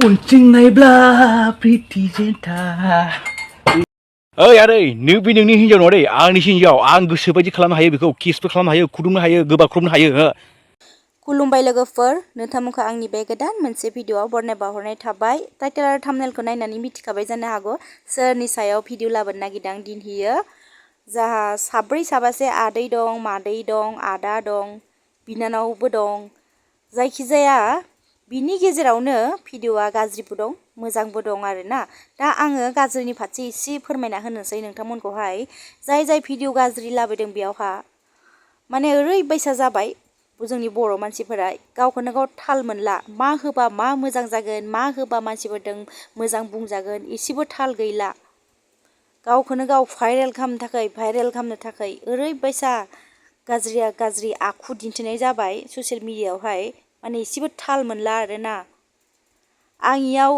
उनथिंनायब्ला प्रिति जेन्था ओइ आदै नों बे नोंनि हिनजाव नङा दै आंनि हिनजाव आं गोसो बायदि खालामनो हायो बेखौ किसबो खालामनो हायो खुदुमनो हायो गोबाख्रबनो हायो खुलुमबाय लोगोफोर नोंथांमोनखौ आंनि बे गोदान मोनसे भिडिअआव बरनाय बावहरनाय थाबाय टाइटेल आरो थाम्बनेलखौ नायनानै मिथिखाबाय जानो हागौ सोरनि सायाव भिडिअ लाबोनो नागिरदों दिनहियो जाहा साब्रै साबासे आदै दं मादै दं आदा दं बिनानावबो दं जायखिजाया बिनि गेजेरावनो भिडिअआ गाज्रिबो दं मोजांबो दं आरोना दा आङो गाज्रिनि फारसे एसे फोरमायना होनोसै नोंथांमोनखौहाय जाय भिडिअ गाज्रि लाबोदों बेयावहा माने ओरैबायसा जाबाय जोंनि बर' मानसिफोरा गावखौनो गाव थाल मोनला मा होबा मा मोजां जागोन मा होबा मानसिफोरजों मोजां बुंजागोन एसेबो थाल गैला गावखौनो गाव भाइरेल खालामनो थाखाय ओरैबायसा गाज्रिया गाज्रि आखु दिन्थिनाय जाबाय ससियेल मिडियायावहाय माने एसेबो थाल मोनला आरोना आं इयाव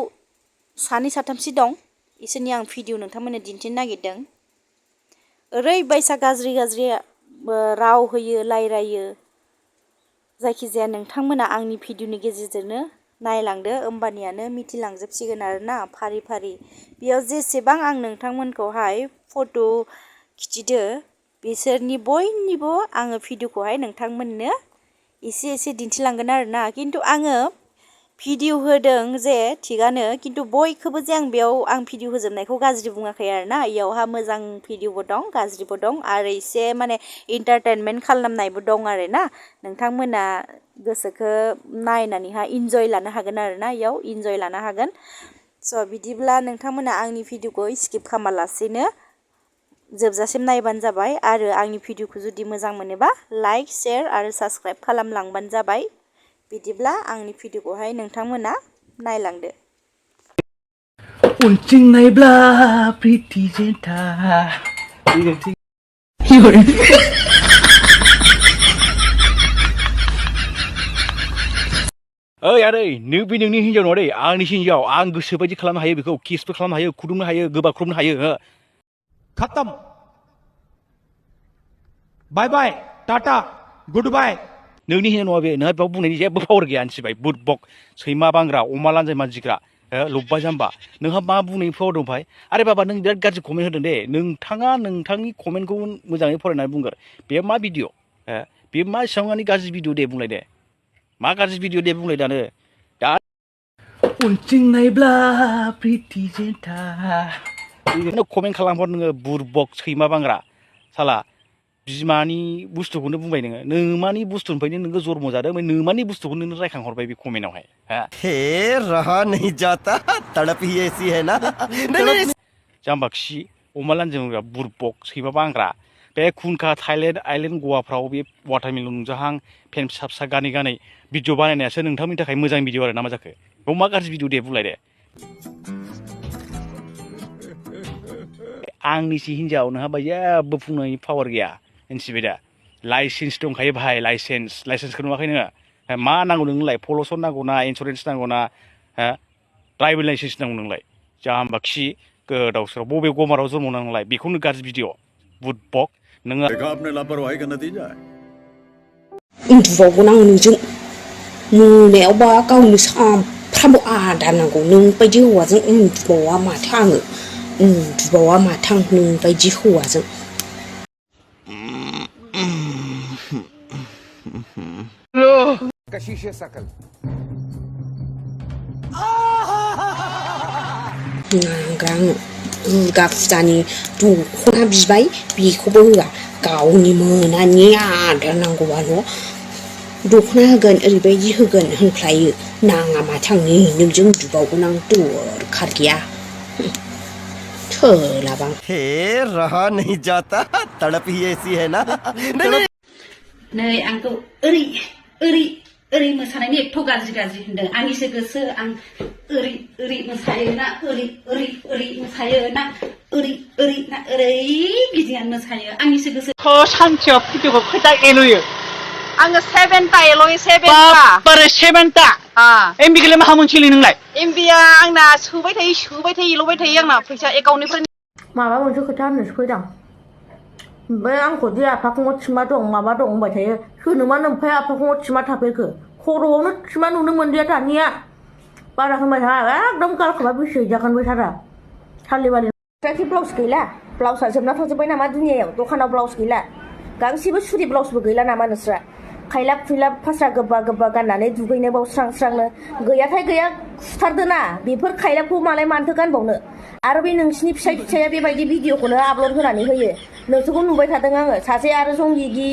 सानै साथामसो दं इसोरनि आं भिडिअ नोंथांमोननो दिन्थिनो नागिरदों ओरैबायसा गाज्रि राव होयो रायरायो जायखिजाया नोंथांमोना आंनि भिडिअनि गेजेरजोंनो नायलांदो होमबानियानो मिथिलांजोबसिगोन आरोना फारि फारि बेयाव जेसेबां आं नोंथांमोनखौहाय फट' खिथिदो बिसोरनि बयनिबो आङो भिडिअखौहाय नोंथांमोननो एसे दिन्थिलांगोन आरोना खिन्थु आङो भिडिअ होदों जे थिगानो खिन्थु बयखौबो जे आं बेयाव आं भिडिअ होजोबनायखौ गाज्रि बुङाखै आरोना इयावहा मोजां भिडिअबो दं गाज्रिबो दं आरो एसे माने एन्टारटेनमेन्ट खालामनायबो दं आरोना नोंथांमोना गोसोखौ नायनानैहाय इन्जय लानो हागोन आरोना इयाव इन्जय लानो हागोन स' बिदिब्ला नोंथांमोना आंनि भिडिअखौ स्किप खालामालासेनो जोबजासिम नायबानो जाबाय आरो आंनि भिडिअखौ जुदि मोजां मोनोबा लाइक शेयार आरो साबस्क्राइब खालामलांबानो जाबाय बिदिब्ला आंनि भिडिअखौहाय नोंथांमोना नायलांदो उनथिंनायब्ला प्रिति जेन्था ओइ आदै नों बे नोंनि हिनजाव नङा दै आंनि हिनजाव आं गोसो बायदि खालामनो हायो बेखौ किसबो खालामनो हायो खुदुमनो हायो गोबाख्रबनो हायो खत्म बाय बाय टाटा गुड बाय नोंनि हिनजाव नङा बे नोंहा बेयाव बुंनायनि जेबो पावार गैया मिथिबाय बुदबक सैमा बांग्रा अमा लानजाय मानजिग्रा लब्बा जाम्बा नोंहा मा बुंनायनि पावार दं भाइ आरे बाबा नों बिराद गाज्रि कमेन्ट होदों दे नोंथाङा नोंथांनि कमेन्टखौ मोजाङै फरायनानै बुंगोर बेयो मा भिडिअ बेयो मा एसेबांनि गाज्रि भिडिअ दे बुंलाय दे मा गाज्रि भिडिअ दे बुंलाय दानो दा उनथिंनायब्ला प्रिति जेन्था कमेन्ट खालामहर नोङो बुरबक सैमा बांग्रा साला बिमानि बुस्थुखौनो बुंबाय नोङो नोमानि बुस्थुनिफ्रायनो नोङो जन्म जादों ओमफ्राय नोमानि बुस्थुखौ नों रायखांहरबाय बे कमेन्टआवहाय हे रहा नहीं जाता तड़प ही ऐसी है ना जाम्बा खि अमा लानजाय बुरबक सैमा बांग्रा बे खुनखा थाइलेण्ड आइलेण्ड गवाफ्राव बे वाटारमेलन नुजाहां फेन फिसा फिसा गानै भिडिअ बानायनायासो नोंथांमोननि थाखाय मोजां भिडिअ आरो ना मा जाखो बेयाव मा गाज्रि भिडिअ दे बुंलाय दे आंनिसो हिनजाव नोंहा जेबो बुंनायनि पावार गैया मिथिबाय दा लाइसेन्स दंखायो भाइ लाइसेन्सखौ नुवाखै नोङो मा नांगौ नोंनोलाय पलुसन नांगौ ना इन्सुरेन्स नांगौ ना ड्राइभिं लाइसेन्स नांगौ नोंलाय जाम्बा खि गोदाव सोराव बबे गमाराव जन्म नांलाय बेखौनो गाज्रि भिडिअ बुदबक नोङो उन्दुबावगोन आं नोंजों मोनायावबा गावनो सामफ्रामबो आदार नांगौ नोंबायदि हौवाजों उन्दुबावा माथो आङो उन्दुबावा माथो आं नोंबायदि हौवाजों नांग्रा आङो दुर्गा फुजानि दख'ना बिबाय बेखौबो होआ गावनि मोनानि आदार नांगौबाल' दख'ना होगोन ओरैबायदि होगोन होनफ्लायो नाङा माथो आंनि नोंजों उन्दुबावगोन आं दरखार गैया थोलाबां हे रहा नहीं जाता तड़प ही ऐसी है ना नै आंखौ ओरै मोसानायनि एथ' गाज्रि होनदों आंनिसो गोसो आं ओरै मोसायोना ओरै मोसायोना ओरै गिदिंनानै मोसायो आंनिसो गोसो सानसेयाव भिडिअखौ खैथा एल'यो आङो 7टा एल'यो 7टा एमबिखौलाय मा मोनसेलै नोंलाय एमबिया आंना सोबाय थायो एल'बाय थायो आंना फैसा एकाउन्टनिफ्राय माबा मोनसे खोथा होननोसो फैदां ओमफ्राय आंखौ दि आफाखौ थिमा दं माबा दं होनबाय थायो सोरनोमा नोमफाय आफाखौ थिमा थाफेरखो खर'आवनो थिमा नुनो मोनदिया दानिया बारा होनबाय थाङा एकदम गालखौबा बेसे जागोनबाय थारा सालिबारि ट्राकि ब्लाउस गैला ब्लाउसआ जोबना थाजोब्बाय नामा दुनियायाव दखानाव ब्लाउस गैला गांसेबो सुरि ब्लाउसबो गैला नामा नोंस्रा खायलाब खुइलाब फास्रा गोबा गोबा गाननानै दुगैनो बाव स्रां स्रांनो गैयाथाय गैया सुथारदो ना बेफोर खायलाबखौ मालाय मानोथो गानबावनो आरो बे नोंसिनि फिसाया बेबायदि भिडिअखौनो आपल'ड होनानै होयो नोंसोरखौ नुबाय थादों आङो सासे आरो जंगिगि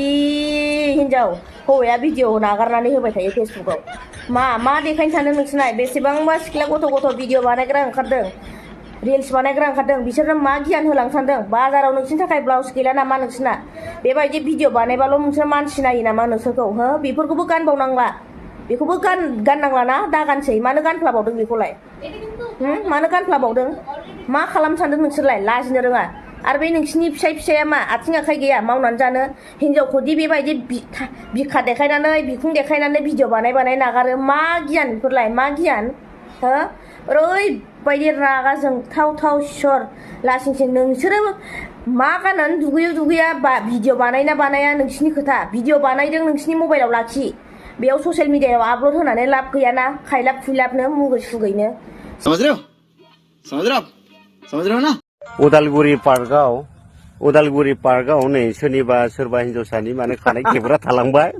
हिनजाव हौवाया भिडिअ नागारनानै होबाय थायो फेसबुकाव मा देखायनो सानदों नोंसोरनाय बेसेबांबा सिख्ला गथ' भिडिअ बानायग्रा ओंखारदों रिल्स बानायग्रा ओंखारदों बिसोरनो मा गियान होलांनो सानदों बाजाराव नोंसिनि थाखाय ब्लाउस गैला नामा नोंसिना बेबायदि भिडिअ बानायबाल' नोंसोर मानसि नायो नामा नोंसोरखौ हो बेफोरखौबो गानबावनांला बेखौबो गाननांला ना दा गानसै मानो गानफ्लाबावदों बेखौलाय मानो गानफ्लाबावदों मा खालामनो सानदों नोंसोरलाय लाजिनो रोङा आरो बे नोंसिनि फिसाया मा आथिं आखाइ गैया मावनानै जानो हिनजावखौदि बेबायदि बिखा देखायनानै बिखुं देखायनानै भिडिअ बानाय नागारो मा गियान बेफोरलाय मा गियान हो ओरैबायदि रागा जोंथाव सर लासिंसिं नोंसोरो मा गाननानै दुगैया भिडिअ बानाया नोंसिनि खोथा भिडिअ बानायदों नोंसिनि मबाइलाव लाखि बेयाव ससियेल मिडियायाव आपल'ड होनानै लाब गैयाना खायलाब खुइलाबनो मुगै सुगैनो समझ रहे हो ना उदालगुरि पार्कआव नै सोरबा हिनजावसानि माने खानाय खेबग्रा थालांबाय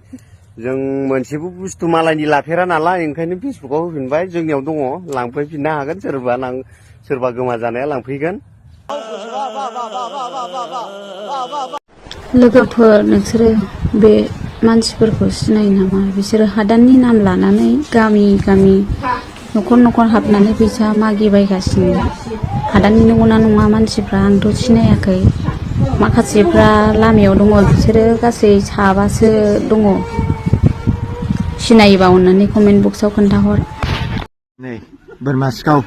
जों मोनसेबो बुस्थु मालायनि लाफेरा नालाय ओंखायनो फेसबुकाव होफिनबाय जोंनियाव दङ लांफैफिननो हागोन सोरबा गोमा जानाया लांफैगोन लोगोफोर नोंसोरो बे मानसिफोरखौ सिनायो नामा बिसोरो हादाननि नाम लानानै गामि न'खर हाबनानै फैसा मागिबायगासिनो हादाननि नंगौना नङा मानसिफ्रा आंथ' सिनायाखै माखासेफ्रा लामायाव दङ बिसोरो गासै साबासो दङ सिनायोबा अननानै कमेन्ट बक्सआव खोन्थाहर नै बोरमा सिखाव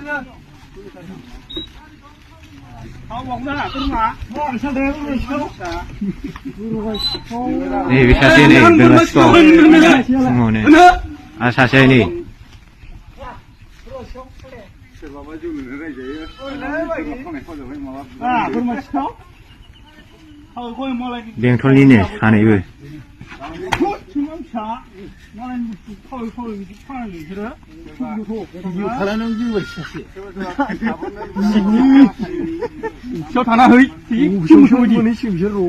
Nih bisa sini dengan skor. Semua nih. Asasnya ini. Bengtolनि nih सानैबो. सियाव थाना है